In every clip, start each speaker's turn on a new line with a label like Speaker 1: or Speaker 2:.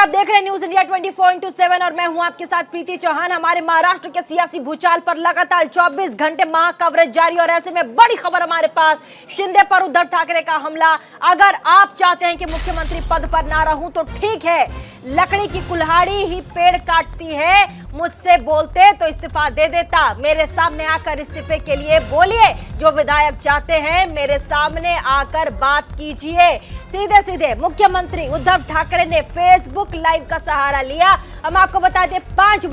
Speaker 1: आप देख रहे हैं न्यूज इंडिया 24/7 और मैं हूं आपके साथ प्रीति चौहान। हमारे महाराष्ट्र के सियासी भूचाल पर लगातार 24 घंटे महा कवरेज जारी और ऐसे में बड़ी खबर हमारे पास, शिंदे पर उद्धव ठाकरे का हमला। अगर आप चाहते हैं कि मुख्यमंत्री पद पर ना रहूं तो ठीक है, लकड़ी की कुल्हाड़ी ही पेड़ काटती है। मुझसे बोलते तो इस्तीफा दे देता, मेरे सामने आकर इस्तीफे के लिए बोलिए। जो विधायक चाहते हैं मेरे सामने आकर बात कीजिए। सीधे सीधे मुख्यमंत्री उद्धव ठाकरे ने फेसबुक लाइव का सहारा लिया। हम आपको बता दें 5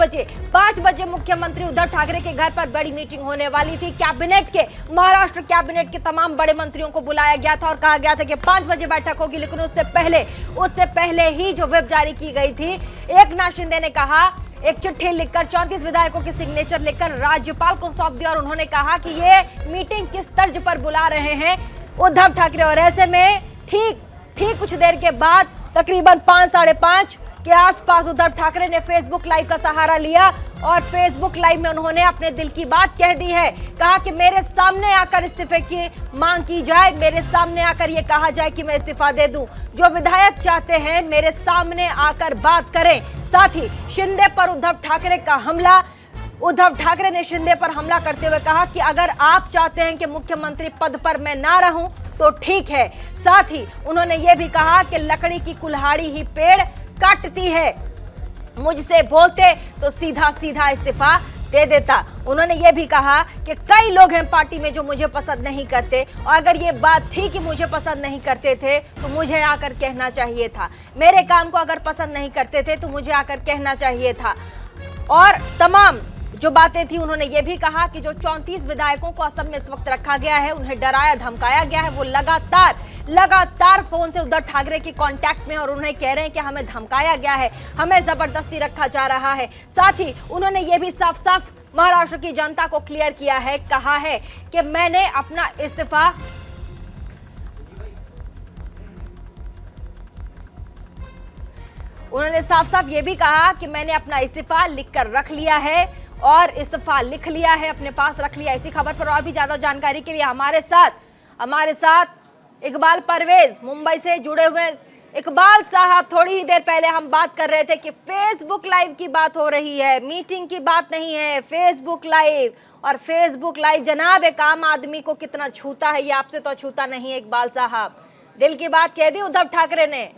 Speaker 1: बजे मुख्यमंत्री उद्धव ठाकरे के घर पर बड़ी मीटिंग होने वाली थी। कैबिनेट के, महाराष्ट्र कैबिनेट के तमाम बड़े मंत्रियों को बुलाया गया था और कहा गया था कि 5 बजे बैठक होगी। लेकिन उससे पहले ही जो व्हिप जारी की गई थी, एकनाथ शिंदे ने कहा, एक चिट्ठी लिखकर 34 विधायकों की सिग्नेचर लिखकर राज्यपाल को सौंप दिया और उन्होंने कहा कि ये मीटिंग किस तर्ज पर बुला रहे हैं उद्धव ठाकरे। और ऐसे में ठीक कुछ देर के बाद तकरीबन 5-5:30 के आसपास उद्धव ठाकरे ने फेसबुक लाइव का सहारा लिया और फेसबुक लाइव में उन्होंने अपने दिल की बात कह दी है। कहा कि मेरे सामने आकर इस्तीफे की मांग की जाए, मेरे सामने आकर ये कहा जाए कि मैं इस्तीफा दे दूं। जो विधायक चाहते हैं मेरे सामने आकर बात करें। साथ ही शिंदे पर उद्धव ठाकरे का हमला। उद्धव ठाकरे ने शिंदे पर हमला करते हुए कहा कि अगर आप चाहते हैं कि मुख्यमंत्री पद पर मैं ना रहूं तो ठीक है। साथ ही उन्होंने ये भी कहा कि लकड़ी की कुल्हाड़ी ही पेड़ काटती है, मुझसे बोलते तो सीधा सीधा इस्तीफा दे देता। उन्होंने ये भी कहा कि कई लोग हैं पार्टी में जो मुझे पसंद नहीं करते और अगर ये बात थी कि मुझे पसंद नहीं करते थे तो मुझे आकर कहना चाहिए था। मेरे काम को अगर पसंद नहीं करते थे तो मुझे आकर कहना चाहिए था। और तमाम जो बातें थी, उन्होंने ये भी कहा कि जो 34 विधायकों को असम में इस वक्त रखा गया है, उन्हें डराया धमकाया गया है। वो लगातार फोन से उद्धव ठाकरे के कांटेक्ट में और उन्हें कह रहे हैं कि हमें धमकाया गया है, हमें जबरदस्ती रखा जा रहा है। साथ ही उन्होंने ये भी साफ साफ महाराष्ट्र की जनता को क्लियर किया है, कहा है कि मैंने अपना इस्तीफा उन्होंने साफ ये भी कहा कि मैंने अपना इस्तीफा लिखकर रख लिया है और इस्तीफा लिख लिया है, अपने पास रख लिया। इसी खबर पर और भी ज्यादा जानकारी के लिए हमारे साथ इकबाल परवेज मुंबई से जुड़े हुए। इकबाल साहब, थोड़ी ही देर पहले हम बात कर रहे थे कि फेसबुक लाइव की बात हो रही है, मीटिंग की बात नहीं है, फेसबुक लाइव। और फेसबुक लाइव जनाब एक आम आदमी को कितना छूता है, ये आपसे तो छूता नहीं है इकबाल साहब। दिल की बात कह दी उद्धव ठाकरे ने।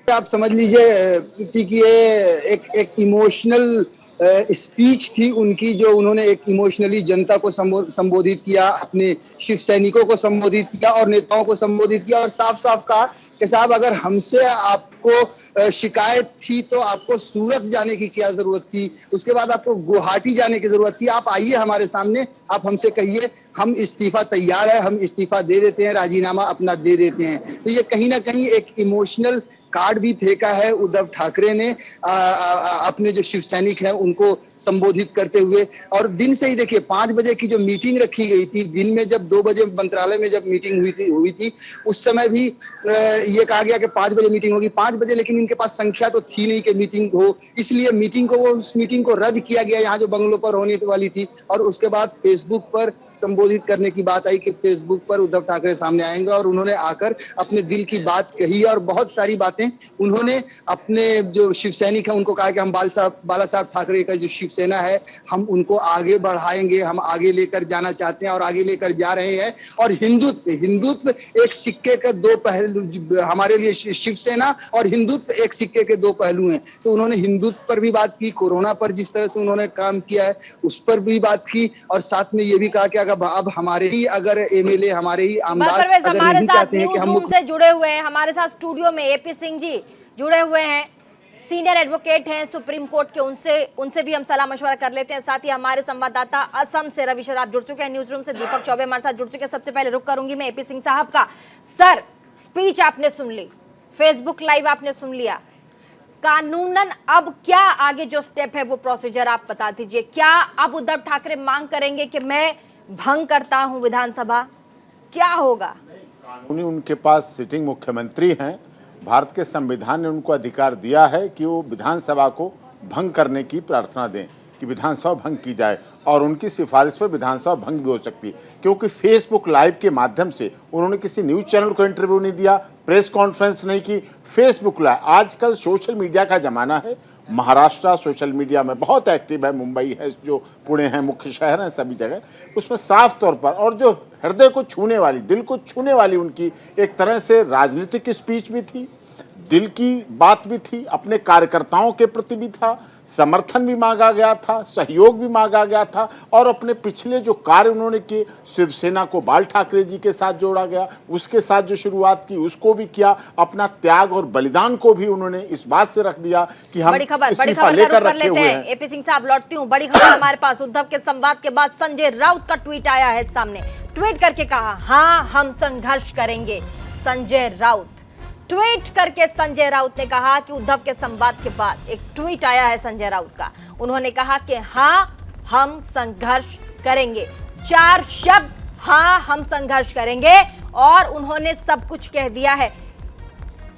Speaker 2: आप समझ लीजिए कि ये एक इमोशनल स्पीच थी उनकी, जो उन्होंने एक इमोशनली जनता को संबोधित किया, अपने शिव सैनिकों को संबोधित किया और नेताओं को संबोधित किया और साफ कहा कि साहब अगर हमसे आपको शिकायत थी तो आपको सूरत जाने की क्या जरूरत थी, उसके बाद आपको गुवाहाटी जाने की जरूरत थी। आप आइए हमारे सामने, आप हमसे कहिए, हम इस्तीफा तैयार है, हम इस्तीफा दे देते हैं, राजीनामा अपना दे देते हैं। तो ये कहीं ना कहीं एक इमोशनल कार्ड भी फेंका है उद्धव ठाकरे ने अपने जो शिव सैनिक हैं उनको संबोधित करते हुए। और दिन से ही देखिए 5 बजे की जो मीटिंग रखी गई थी, दिन में जब 2 बजे मंत्रालय में जब मीटिंग हुई थी उस समय भी ये कहा गया कि 5 बजे मीटिंग होगी, 5 बजे, लेकिन इनके पास संख्या तो थी नहीं कि मीटिंग हो, इसलिए उस मीटिंग को रद्द किया गया, यहाँ जो बंगलों पर होने वाली थी। और उसके बाद फेसबुक पर संबोधित करने की बात आई कि फेसबुक पर उद्धव ठाकरे सामने आएंगे और उन्होंने आकर अपने दिल की बात कही और बहुत सारी बातें उन्होंने अपने जो शिव सैनिक है उनको कहा कि हम बाला साहब ठाकरे का जो शिवसेना है हम उनको आगे बढ़ाएंगे, हम आगे लेकर जाना चाहते हैं और आगे लेकर जा रहे हैं। और हिंदुत्व एक सिक्के के 2 पहलू, हमारे लिए शिवसेना और हिंदुत्व एक सिक्के के 2 पहलू हैं। तो उन्होंने हिंदुत्व पर भी बात की, कोरोना पर जिस तरह से उन्होंने काम किया है उस पर भी बात की और साथ में ये भी कहा कि अब हमारे ही अगर एमएलए, हमारे ही आमदार अगर नहीं चाहते हैं कि हम
Speaker 1: से जुड़े हुए हैं, हमारे साथ स्टूडियो में एपी सिंह जी जुड़े हुए हैं, सीनियर एडवोकेट हैं सुप्रीम कोर्ट के, उनसे भी हम सलाह मशवरा कर लेते हैं। साथ ही हमारे संवाददाता असम से रवि शराब जुड़ चुके हैं, न्यूज रूम से दीपक चौबे हमारे साथ जुड़ चुके हैं। सबसे पहले रुक करूंगी मैं एपी सिंह साहब का। सर, स्पीच आपने सुन ली, फेसबुक लाइव आपने सुन लिया, कानूनन अब क्या आगे जो स्टेप है वो प्रोसीजर आप बता दीजिए। क्या अब उद्धव ठाकरे मांग करेंगे कि मैं भंग करता हूं विधानसभा, क्या होगा?
Speaker 3: कानूनी उनके पास सिटिंग मुख्यमंत्री हैं, भारत के संविधान ने उनको अधिकार दिया है कि वो विधानसभा को भंग करने की प्रार्थना दें, कि विधानसभा भंग की जाए। और उनकी सिफारिश पर विधानसभा भंग भी हो सकती है, क्योंकि फेसबुक लाइव के माध्यम से उन्होंने किसी न्यूज़ चैनल को इंटरव्यू नहीं दिया, प्रेस कॉन्फ्रेंस नहीं की। फेसबुक लाइव, आजकल सोशल मीडिया का ज़माना है। महाराष्ट्र सोशल मीडिया में बहुत एक्टिव है, मुंबई है, जो पुणे है, मुख्य शहर हैं, सभी जगह उसमें साफ तौर पर, और जो हृदय को छूने वाली, दिल को छूने वाली उनकी एक तरह से राजनीतिक स्पीच भी थी, दिल की बात भी थी, अपने कार्यकर्ताओं के प्रति भी था, समर्थन भी मांगा गया था, सहयोग भी मांगा गया था, और अपने पिछले जो कार्य उन्होंने किए, शिवसेना को बाल ठाकरे जी के साथ जोड़ा गया, उसके साथ जो शुरुआत की उसको भी किया, अपना त्याग और बलिदान को भी उन्होंने इस बात से रख दिया कि हम
Speaker 1: बड़ी खबर
Speaker 3: इस्तीफा लेकर रखे हुए हैं।
Speaker 1: एपी सिंह साहब, लौटती हूँ। बड़ी खबर हमारे पास, उद्धव के संवाद के बाद संजय राउत का ट्वीट आया है सामने। ट्वीट करके कहा, हाँ हम संघर्ष करेंगे। संजय राउत ट्वीट करके संजय राउत ने कहा कि उद्धव के संवाद के बाद एक ट्वीट आया है संजय राउत का। उन्होंने कहा कि हाँ हम संघर्ष करेंगे। 4 शब्द, हाँ हम संघर्ष करेंगे, और उन्होंने सब कुछ कह दिया है।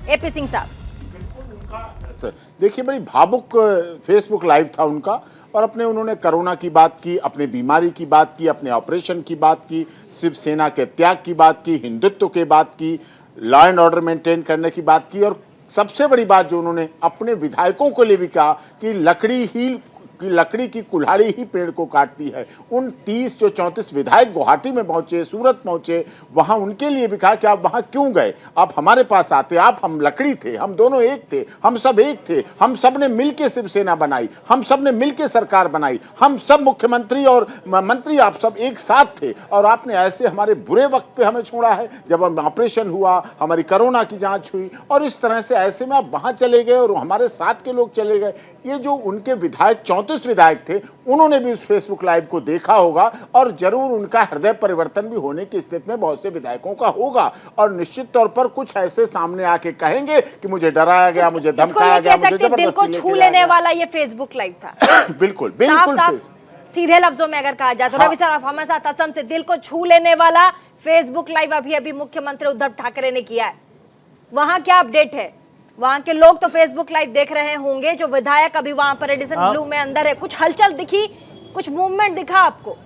Speaker 1: एपी सिंह साहब,
Speaker 3: देखिए, बड़ी भावुक फेसबुक लाइव था उनका, और अपने उन्होंने कोरोना की बात की, अपने बीमारी की बात की, अपने ऑपरेशन की बात की, शिवसेना के त्याग की बात की, हिंदुत्व की बात की, लॉ एंड ऑर्डर मेंटेन करने की बात की, और सबसे बड़ी बात जो उन्होंने अपने विधायकों के लिए भी कहा कि लकड़ी की कुल्हाड़ी ही पेड़ को काटती है। उन 30 जो 34 विधायक गुवाहाटी में पहुंचे, सूरत पहुंचे, वहां उनके लिए भी कहा कि आप वहां क्यों गए, आप हमारे पास आते, हम लकड़ी थे, हम दोनों एक थे, हम सब एक थे, हम सब ने मिलकर शिवसेना बनाई, हम सब ने मिलकर सरकार बनाई, हम सब मुख्यमंत्री और मंत्री आप सब एक साथ थे, और आपने ऐसे हमारे बुरे वक्त पे हमें छोड़ा है, जब हम ऑपरेशन हुआ, हमारी कोरोना की जांच हुई, और इस तरह से ऐसे में आप वहां चले गए और हमारे साथ के लोग चले गए। ये जो उनके विधायक 34 विधायक थे, उन्होंने भी उस फेसबुक लाइव को देखा होगा, और जरूर उनका हृदय परिवर्तन भी होने की स्थिति में बहुत से विधायकों का होगा, और निश्चित तौर पर कुछ ऐसे सामने आके कहेंगे कि मुझे डराया गया, मुझे धमकाया गया, मुझे
Speaker 1: दिल को
Speaker 3: जबरदस्ती
Speaker 1: छू लेने वाला ये फेसबुक लाइव था।
Speaker 3: बिल्कुल
Speaker 1: साफ सीधे लफ्जों में अगर कहा जाए तो, रवि सर हमारे साथ असम से, दिल को छू लेने वाला फेसबुक लाइव अभी मुख्यमंत्री उद्धव ठाकरे ने किया है। वहां क्या अपडेट है? वहां के लोग तो फेसबुक लाइव देख रहे होंगे, जो विधायक अभी वहां पर एडिसन ब्लू में अंदर है, कुछ हलचल दिखी, कुछ मूवमेंट दिखा आपको?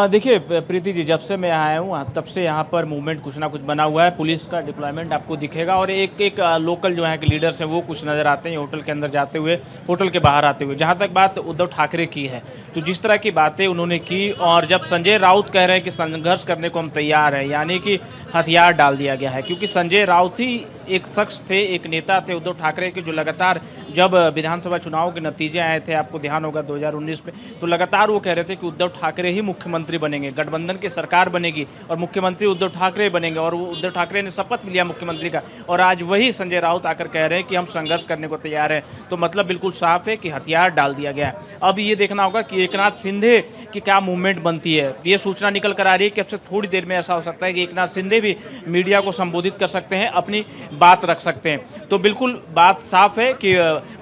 Speaker 4: देखिए प्रीति जी, जब से मैं यहाँ आया हूँ तब से यहाँ पर मूवमेंट कुछ ना कुछ बना हुआ है। पुलिस का डिप्लॉयमेंट आपको दिखेगा, और एक लोकल जो है कि लीडर्स हैं वो कुछ नज़र आते हैं होटल के अंदर जाते हुए, होटल के बाहर आते हुए। जहाँ तक बात उद्धव ठाकरे की है, तो जिस तरह की बातें उन्होंने की, और जब संजय राउत कह रहे हैं कि संघर्ष करने को हम तैयार हैं, यानी कि हथियार डाल दिया गया है, क्योंकि संजय राउत ही एक शख्स थे, एक नेता थे उद्धव ठाकरे के, जो लगातार जब विधानसभा चुनाव के नतीजे आए थे, आपको ध्यान होगा 2019 में, तो लगातार वो कह रहे थे कि उद्धव ठाकरे ही मुख्यमंत्री बनेंगे, गठबंधन की सरकार बनेगी और मुख्यमंत्री उद्धव ठाकरे बनेंगे, और वो उद्धव ठाकरे ने शपथ लिया मुख्यमंत्री का, और आज वही संजय राउत आकर कह रहे हैं कि हम संघर्ष करने को तैयार हैं। तो मतलब बिल्कुल साफ है कि हथियार डाल दिया गया है। अब ये देखना होगा कि एकनाथ शिंदे की क्या मूवमेंट बनती है। ये सूचना निकल कर आ रही है कि अब से थोड़ी देर में ऐसा हो सकता है कि एकनाथ शिंदे भी मीडिया को संबोधित कर सकते हैं, अपनी बात रख सकते हैं। तो बिल्कुल बात साफ है कि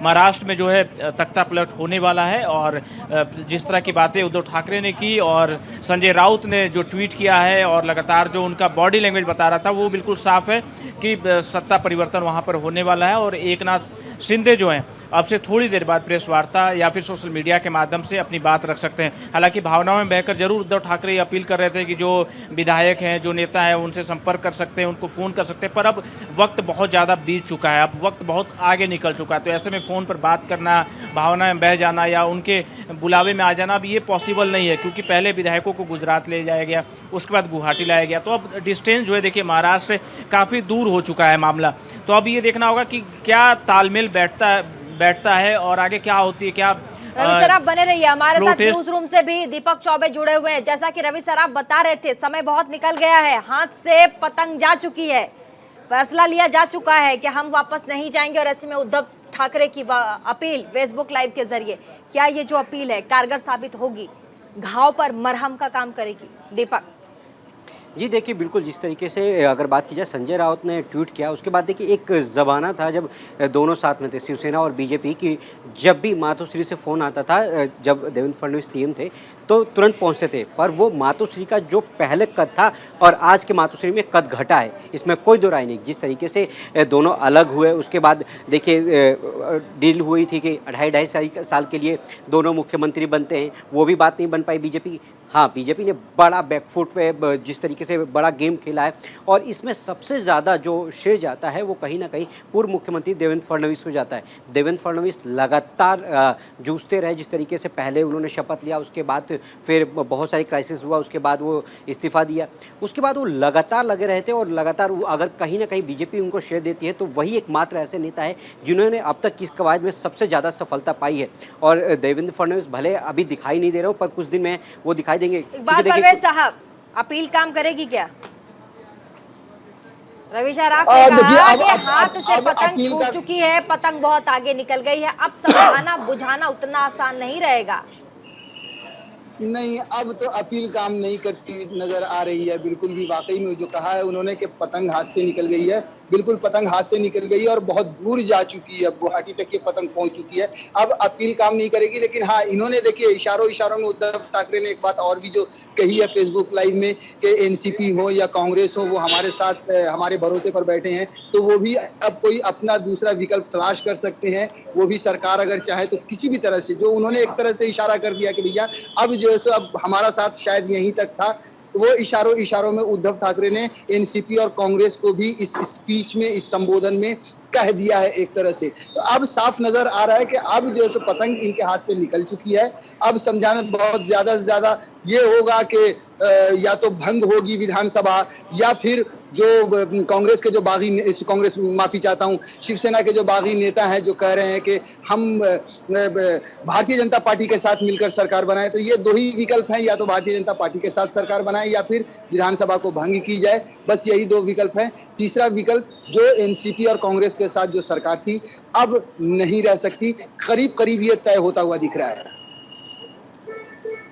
Speaker 4: महाराष्ट्र में जो है तख्ता पलट होने वाला है, और जिस तरह की बातें उद्धव ठाकरे ने की और संजय राउत ने जो ट्वीट किया है, और लगातार जो उनका बॉडी लैंग्वेज बता रहा था, वो बिल्कुल साफ है कि सत्ता परिवर्तन वहां पर होने वाला है। और एकनाथ शिंदे जो हैं अब से थोड़ी देर बाद प्रेस वार्ता या फिर सोशल मीडिया के माध्यम से अपनी बात रख सकते हैं। हालांकि भावनाओं में बहकर जरूर उद्धव ठाकरे अपील कर रहे थे कि जो विधायक हैं, जो नेता हैं, उनसे संपर्क कर सकते हैं, उनको फ़ोन कर सकते हैं, पर अब वक्त बहुत ज़्यादा बीत चुका है, अब वक्त बहुत आगे निकल चुका है। तो ऐसे में फ़ोन पर बात करना, भावनाएं बह जाना या उनके बुलावे में आ जाना अब ये पॉसिबल नहीं है, क्योंकि पहले विधायकों को गुजरात ले जाया गया, उसके बाद गुवाहाटी लाया गया। तो अब डिस्टेंस जो है देखिए महाराष्ट्र से काफ़ी दूर हो चुका है मामला। तो अब ये देखना होगा कि क्या तालमेल बैठता है और आगे क्या होती है। क्या
Speaker 1: रवि सर आप बने रहिए हमारे साथ, न्यूज रूम से भी दीपक चौबे जुड़े हुए हैं। जैसा कि रवि सर आप बता रहे थे, समय बहुत निकल गया है, हाथ से पतंग जा चुकी है, फैसला लिया जा चुका है कि हम वापस नहीं जाएंगे, और ऐसे में उद्धव ठाकरे की अपील फेसबुक लाइव के जरिए, क्या ये जो अपील है कारगर साबित होगी, घाव पर मरहम का काम करेगी? दीपक
Speaker 5: जी देखिए, बिल्कुल जिस तरीके से अगर बात की जाए संजय राउत ने ट्वीट किया, उसके बाद देखिए एक ज़माना था जब दोनों साथ में थे, शिवसेना और बीजेपी की, जब भी मातोश्री से फ़ोन आता था, जब देवेंद्र फडणवीस सीएम थे, तो तो तुरंत पहुंचते थे। पर वो मातोश्री का जो पहले कद था और आज के मातोश्री में कद घटा है, इसमें कोई दो राय नहीं। जिस तरीके से दोनों अलग हुए, उसके बाद देखिए डील हुई थी कि 2.5 साल के लिए दोनों मुख्यमंत्री बनते हैं, वो भी बात नहीं बन पाई बीजेपी की। हाँ, बीजेपी ने बड़ा बैकफुट पे जिस तरीके से बड़ा गेम खेला है, और इसमें सबसे ज़्यादा जो श्रेय जाता है वो कहीं ना कहीं पूर्व मुख्यमंत्री देवेंद्र फडणवीस को जाता है। देवेंद्र फडणवीस लगातार जूझते रहे। जिस तरीके से पहले उन्होंने शपथ लिया, उसके बाद फिर बहुत सारी क्राइसिस हुआ, उसके बाद वो इस्तीफा दिया, उसके बाद वो लगातार लगे रहे थे। और लगातार अगर कहीं ना कहीं बीजेपी उनको श्रेय देती है तो वही एकमात्र ऐसे नेता है जिन्होंने अब तक इस कवायद में सबसे ज़्यादा सफलता पाई है। और देवेंद्र फडणवीस भले अभी दिखाई नहीं दे रहे हो, पर कुछ दिन में वो दिखाई देंगे।
Speaker 1: एक बात परवेज साहब, अपील काम करेगी क्या? रवि शराफ ने कहा कि हाथ से पतंग छूट चुकी है, पतंग बहुत आगे निकल गई है, अब समझाना बुझाना उतना आसान नहीं रहेगा।
Speaker 2: नहीं, अब तो अपील काम नहीं करती नजर आ रही है बिल्कुल भी। वाकई में जो कहा है उन्होंने कि पतंग हाथ से निकल गई है, बिल्कुल पतंग हाथ से निकल गई है और बहुत दूर जा चुकी है, गुवाहाटी तक ये पतंग पहुंच चुकी है। अब अपील काम नहीं करेगी। लेकिन हाँ, इन्होंने देखिए इशारों में उद्धव ठाकरे ने एक बात और भी जो कही है फेसबुक लाइव में कि एनसीपी हो या कांग्रेस हो, वो हमारे साथ हमारे भरोसे पर बैठे हैं, तो वो भी अब कोई अपना दूसरा विकल्प तलाश कर सकते हैं। वो भी सरकार अगर चाहे तो किसी भी तरह से, जो उन्होंने एक तरह से इशारा कर दिया कि भैया अब जो है सो अब हमारा साथ शायद यहीं तक था, वो इशारों में उद्धव ठाकरे ने एनसीपी और कांग्रेस को भी इस स्पीच में, इस संबोधन में कह दिया है एक तरह से। तो अब साफ नजर आ रहा है कि अब जो है पतंग इनके हाथ से निकल चुकी है। अब समझाना बहुत ज्यादा से ज्यादा ये होगा कि या तो भंग होगी विधानसभा, या फिर जो कांग्रेस के जो बागी, कांग्रेस माफी चाहता हूं, शिवसेना के जो बागी नेता हैं जो कह रहे हैं कि हम भारतीय जनता पार्टी के साथ मिलकर सरकार बनाए, तो ये दो ही विकल्प हैं, या तो भारतीय जनता पार्टी के साथ सरकार बनाए या फिर विधानसभा को भंग की जाए। बस यही दो विकल्प हैं। तीसरा विकल्प जो एनसीपी और कांग्रेस के साथ जो सरकार थी अब नहीं रह सकती, करीब करीब ये तय होता हुआ दिख रहा है।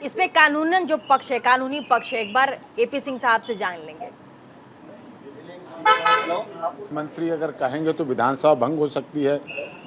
Speaker 1: इसमें कानूनन जो पक्ष है, कानूनी पक्ष है, एक बार एपी सिंह साहब से जान लेंगे।
Speaker 3: मंत्री अगर कहेंगे तो विधानसभा भंग हो सकती है।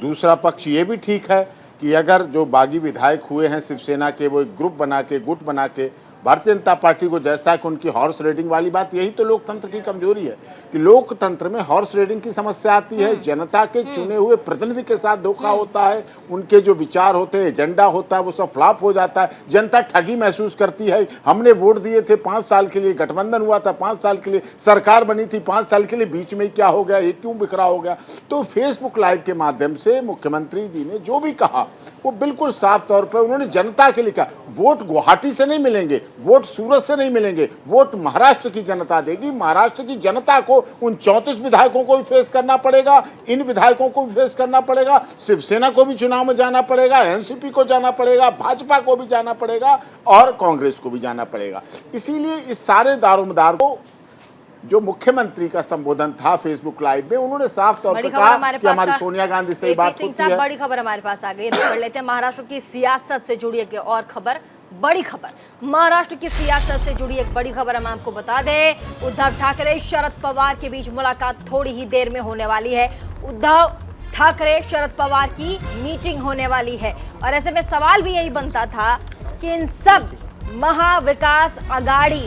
Speaker 3: दूसरा पक्ष ये भी ठीक है कि अगर जो बागी विधायक हुए हैं शिवसेना के, वो एक ग्रुप बना के, गुट बना के भारतीय जनता पार्टी को, जैसा कि उनकी हॉर्स रेडिंग वाली बात, यही तो लोकतंत्र की कमजोरी है कि लोकतंत्र में हॉर्स रेडिंग की समस्या आती है। जनता के चुने हुए प्रतिनिधि के साथ धोखा होता है, उनके जो विचार होते हैं, एजेंडा होता है, वो सब फ्लॉप हो जाता है। जनता ठगी महसूस करती है। हमने वोट दिए थे 5 साल के लिए, गठबंधन हुआ था 5 साल के लिए, सरकार बनी थी 5 साल के लिए, बीच में क्या हो गया, ये क्यों बिखरा हो गया। तो फेसबुक लाइव के माध्यम से मुख्यमंत्री जी ने जो भी कहा वो बिल्कुल साफ तौर पर उन्होंने जनता के लिए कहा। वोट गुवाहाटी से नहीं मिलेंगे, वोट सूरत से नहीं मिलेंगे, वोट महाराष्ट्र की जनता देगी। महाराष्ट्र की जनता को उन 34 विधायकों को भी फेस करना पड़ेगा, इन विधायकों को भी फेस करना पड़ेगा, शिवसेना को भी चुनाव में जाना पड़ेगा, एनसीपी को जाना पड़ेगा, भाजपा को भी जाना पड़ेगा और कांग्रेस को भी जाना पड़ेगा। इसीलिए इस सारे दारोमदार को जो मुख्यमंत्री का संबोधन था फेसबुक लाइव में, उन्होंने साफ तौर पर कहा कि हमारी सोनिया गांधी से बात होती है।
Speaker 1: बड़ी खबर हमारे पास आ गई, पढ़ लेते हैं। महाराष्ट्र की सियासत से जुड़ी एक और खबर, बड़ी खबर, महाराष्ट्र की सियासत से जुड़ी एक बड़ी खबर हम आपको बता दें। उद्धव ठाकरे शरद पवार के बीच मुलाकात थोड़ी ही देर में होने वाली है। उद्धव ठाकरे शरद पवार की मीटिंग होने वाली है और ऐसे में सवाल भी यही बनता था कि इन सब महाविकास आघाड़ी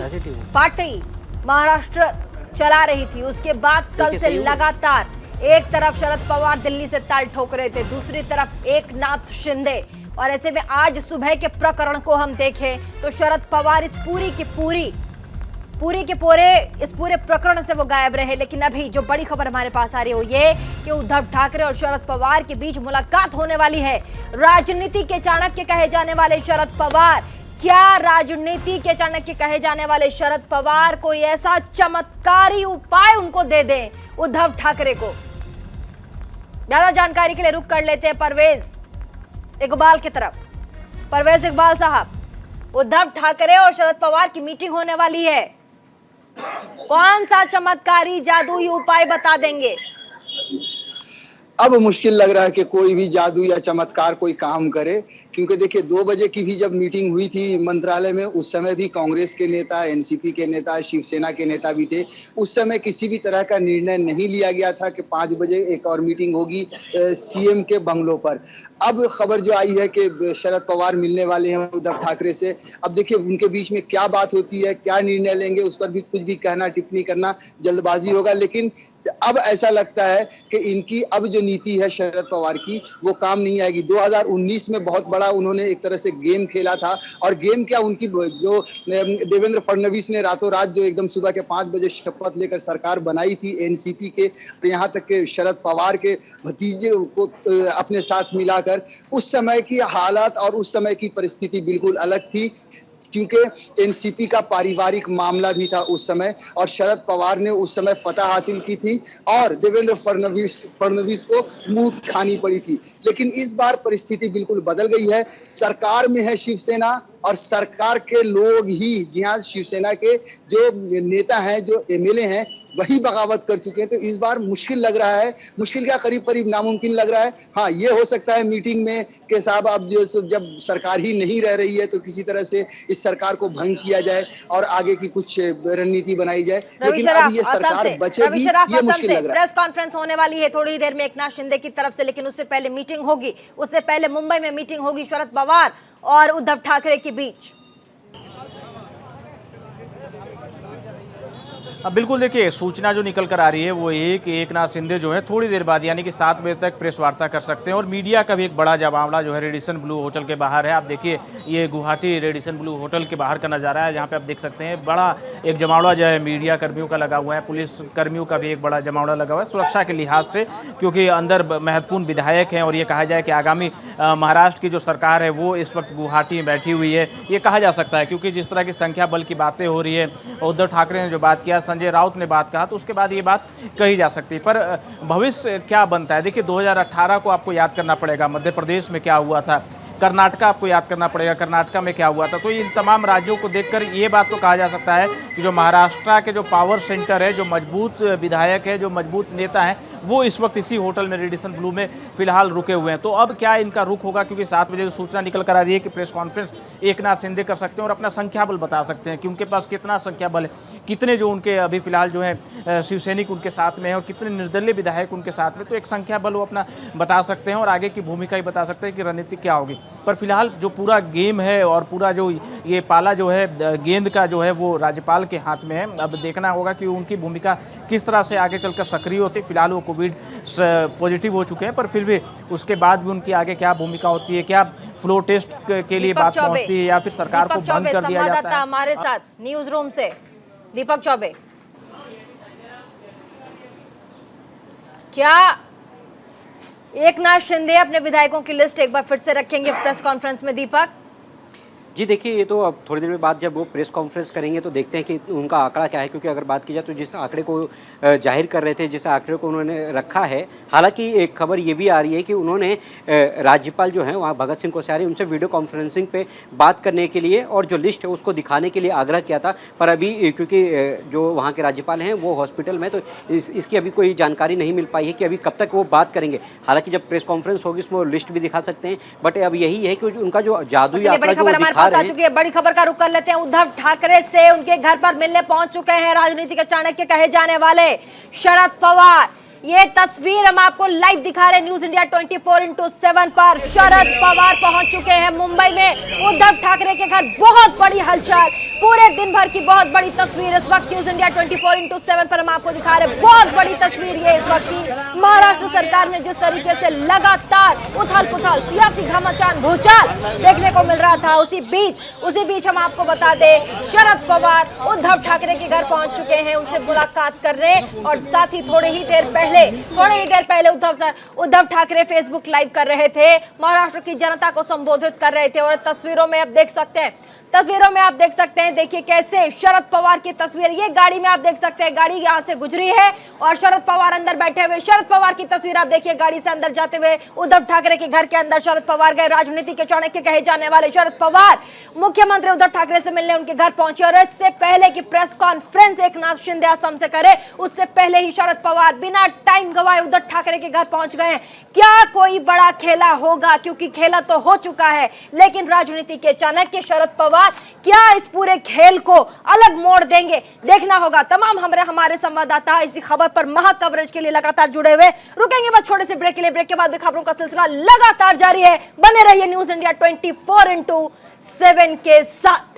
Speaker 1: पार्टी महाराष्ट्र चला रही थी, उसके बाद कल से लगातार एक तरफ शरद पवार दिल्ली से ताल ठोक रहे थे, दूसरी तरफ एकनाथ शिंदे। और ऐसे में आज सुबह के प्रकरण को हम देखें तो शरद पवार इस पूरे प्रकरण से वो गायब रहे। लेकिन अभी जो बड़ी खबर हमारे पास आ रही है वो ये कि उद्धव ठाकरे और शरद पवार के बीच मुलाकात होने वाली है। राजनीति के चाणक्य कहे जाने वाले शरद पवार, क्या राजनीति के चाणक्य कहे जाने वाले शरद पवार कोई ऐसा चमत्कारी उपाय उनको दे दें उद्धव ठाकरे को? ज्यादा जानकारी के लिए रुक कर लेते हैं परवेज इकबाल की तरफ। परवेज इकबाल साहब, उद्धव ठाकरे और शरद पवार की मीटिंग होने वाली है, कौन सा चमत्कारी जादुई उपाय बता देंगे?
Speaker 2: अब मुश्किल लग रहा है कि कोई भी जादू या चमत्कार कोई काम करे, क्योंकि देखिए 2 बजे की भी जब मीटिंग हुई थी मंत्रालय में, उस समय भी कांग्रेस के नेता, एनसीपी के नेता, शिवसेना के नेता भी थे। उस समय किसी भी तरह का निर्णय नहीं लिया गया था कि 5 बजे एक और मीटिंग होगी सीएम के बंगलों पर। अब खबर जो आई है कि शरद पवार मिलने वाले हैं उद्धव ठाकरे से। अब देखिए उनके बीच में क्या बात होती है, क्या निर्णय लेंगे, उस पर भी कुछ भी कहना, टिप्पणी करना जल्दबाजी होगा। लेकिन अब ऐसा लगता है कि इनकी अब जो नीति है शरद पवार की, वो काम नहीं आएगी। 2019 में बहुत बड़ा उन्होंने एक तरह से गेम खेला था, और गेम क्या, उनकी जो देवेंद्र फडणवीस ने रातों रात जो एकदम सुबह के 5 बजे शपथ लेकर सरकार बनाई थी एनसीपी के, यहाँ तक के शरद पवार के भतीजे को अपने साथ मिलाकर, उस समय की हालात और उस समय की परिस्थिति बिल्कुल अलग थी, क्योंकि एनसीपी का पारिवारिक मामला भी था उस समय, और शरद पवार ने उस समय फतह हासिल की थी और देवेंद्र फडणवीस को मुंह खानी पड़ी थी। लेकिन इस बार परिस्थिति बिल्कुल बदल गई है। सरकार में है शिवसेना, और सरकार के लोग ही, जी हाँ, शिवसेना के जो नेता हैं, जो एमएलए हैं, वही बगावत कर चुके हैं। तो इस बार मुश्किल लग रहा है, मुश्किल क्या, करीब करीब नामुमकिन लग रहा है। हाँ, ये हो सकता है मीटिंग में कि साहब अब जो जब सरकार ही नहीं रह रही है तो किसी तरह से इस सरकार को भंग किया जाए और आगे की कुछ रणनीति बनाई जाए। लेकिन अब ये सरकार बचेगी, ये मुश्किल लग रहा है।
Speaker 1: प्रेस कॉन्फ्रेंस होने वाली है थोड़ी देर में एकनाथ शिंदे की तरफ से, लेकिन उससे पहले मीटिंग होगी, उससे पहले मुंबई में मीटिंग होगी शरद पवार और उद्धव ठाकरे के बीच।
Speaker 4: अब बिल्कुल देखिए, सूचना जो निकल कर आ रही है वो ये कि एकनाथ शिंदे जो है थोड़ी देर बाद यानी कि 7 बजे तक प्रेस वार्ता कर सकते हैं, और मीडिया का भी एक बड़ा जमावड़ा जो है रेडिसन ब्लू होटल के बाहर है। आप देखिए, ये गुवाहाटी रेडिसन ब्लू होटल के बाहर का नज़ारा है, जहाँ पे आप देख सकते हैं बड़ा एक जमावड़ा जो है मीडिया कर्मियों का लगा हुआ है, पुलिस कर्मियों का भी एक बड़ा जमावड़ा लगा हुआ है सुरक्षा के लिहाज से, क्योंकि अंदर महत्वपूर्ण विधायक हैं। और ये कहा जाए कि आगामी महाराष्ट्र की जो सरकार है वो इस वक्त गुवाहाटी में बैठी हुई है, ये कहा जा सकता है, क्योंकि जिस तरह की संख्या बल की बातें हो रही है, उद्धव ठाकरे ने जो बात किया, संजय राउत ने बात कहा, तो उसके बाद ये बात कही जा सकती है। पर भविष्य क्या बनता है, देखिए 2018 को आपको याद करना पड़ेगा, मध्य प्रदेश में क्या हुआ था, कर्नाटका आपको याद करना पड़ेगा, कर्नाटका में क्या हुआ था। तो इन तमाम राज्यों को देखकर ये बात तो कहा जा सकता है कि जो महाराष्ट्र के जो पावर सेंटर है, जो मजबूत विधायक है, जो मजबूत नेता है, वो इस वक्त इसी होटल में रेडिसन ब्लू में फिलहाल रुके हुए हैं। तो अब क्या इनका रुख होगा, क्योंकि 7 बजे सूचना निकल कर आ रही है कि प्रेस कॉन्फ्रेंस एकनाथ शिंदे कर सकते हैं और अपना संख्या बल बता सकते हैं कि उनके पास कितना संख्या बल है, कितने जो उनके अभी फिलहाल जो है शिवसैनिक उनके साथ में है और कितने निर्दलीय विधायक उनके साथ में। तो एक संख्या बल वो अपना बता सकते हैं और आगे की भूमिका ही बता सकते हैं कि रणनीति क्या होगी। पर फिलहाल जो पूरा गेम है और पूरा जो ये पाला जो है गेंद का जो है वो राज्यपाल के हाथ में है। अब देखना होगा कि उनकी भूमिका किस तरह से आगे चलकर सक्रिय होती है। फिलहाल वो कोविड पॉजिटिव हो चुके हैं, पर फिर भी उसके बाद भी उनकी आगे क्या भूमिका होती है, क्या फ्लो टेस्ट के लिए बात पहुंचती है या फिर सरकार को भंग कर दिया जाता है।
Speaker 1: हमारे साथ न्यूज रूम से दीपक चौबे, क्या एकनाथ शिंदे अपने विधायकों की लिस्ट एक बार फिर से रखेंगे प्रेस कॉन्फ्रेंस में? दीपक
Speaker 5: जी देखिए, ये तो अब थोड़ी देर में बाद जब वो प्रेस कॉन्फ्रेंस करेंगे तो देखते हैं कि उनका आंकड़ा क्या है, क्योंकि अगर बात की जाए तो जिस आंकड़े को जाहिर कर रहे थे, जिस आंकड़े को उन्होंने रखा है, हालांकि एक खबर ये भी आ रही है कि उन्होंने राज्यपाल जो हैं वहाँ भगत सिंह कोश्यारी, उनसे वीडियो कॉन्फ्रेंसिंग पे बात करने के लिए और जो लिस्ट है उसको दिखाने के लिए आग्रह किया था। पर अभी क्योंकि जो वहाँ के राज्यपाल हैं वो हॉस्पिटल में, तो इसकी अभी कोई जानकारी नहीं मिल पाई है कि अभी कब तक वो बात करेंगे। हालांकि जब प्रेस कॉन्फ्रेंस होगी उसमें वो लिस्ट भी दिखा सकते हैं, बट अब यही है कि उनका जो जादुई आंकड़ा जो
Speaker 1: आ चुकी है। बड़ी खबर का रुख कर लेते हैं। उद्धव ठाकरे से उनके घर पर मिलने पहुंच चुके हैं राजनीति के चाणक्य कहे जाने वाले शरद पवार। ये तस्वीर हम आपको लाइव दिखा रहे हैं न्यूज इंडिया 24x7 पर। शरद पवार पहुंच चुके हैं मुंबई में उद्धव ठाकरे के घर। बहुत बड़ी हलचल, पूरे दिन भर की बहुत बड़ी तस्वीर इस वक्त न्यूज इंडिया 24x7 पर हम आपको दिखा रहे हैं। बहुत बड़ी तस्वीर ये इस वक्त की। महाराष्ट्र सरकार में जिस तरीके से लगातार उथल पुथल, सियासी घमासान, भूचाल देखने को मिल रहा था, उसी बीच हम आपको बता दें शरद पवार उद्धव ठाकरे के घर पहुंच चुके हैं, उनसे मुलाकात कर रहे हैं। और साथ ही थोड़ी ही देर पहले उद्धव ठाकरे फेसबुक लाइव कर रहे थे, महाराष्ट्र की जनता को संबोधित कर रहे थे। और तस्वीरों में आप देख सकते हैं तस्वीरों में आप देख सकते हैं, देखिए कैसे शरद पवार की तस्वीर, ये गाड़ी में आप देख सकते हैं, गाड़ी यहां से गुजरी है और शरद पवार अंदर बैठे हुए। शरद पवार की तस्वीर आप देखिए, गाड़ी से अंदर जाते हुए उद्धव ठाकरे के घर के अंदर शरद पवार गए। राजनीति के चाणक्य कहे जाने वाले शरद पवार मुख्यमंत्री उद्धव ठाकरे से मिलने उनके घर पहुंचे और इससे पहले की प्रेस कॉन्फ्रेंस एकनाथ शिंदे असम से करे, उससे पहले ही शरद पवार बिना टाइम गवाए उद्धव ठाकरे के घर पहुंच गए। क्या कोई बड़ा खेला होगा? क्योंकि खेला तो हो चुका है, लेकिन राजनीति के चाणक्य शरद पवार क्या इस पूरे खेल को अलग मोड़ देंगे, देखना होगा। तमाम हमारे संवाददाता इसी खबर पर महा कवरेज के लिए लगातार जुड़े हुए। रुकेंगे बस छोटे से ब्रेक के लिए, ब्रेक के बाद भी खबरों का सिलसिला लगातार जारी है। बने रहिए न्यूज़ इंडिया 24x7 के साथ।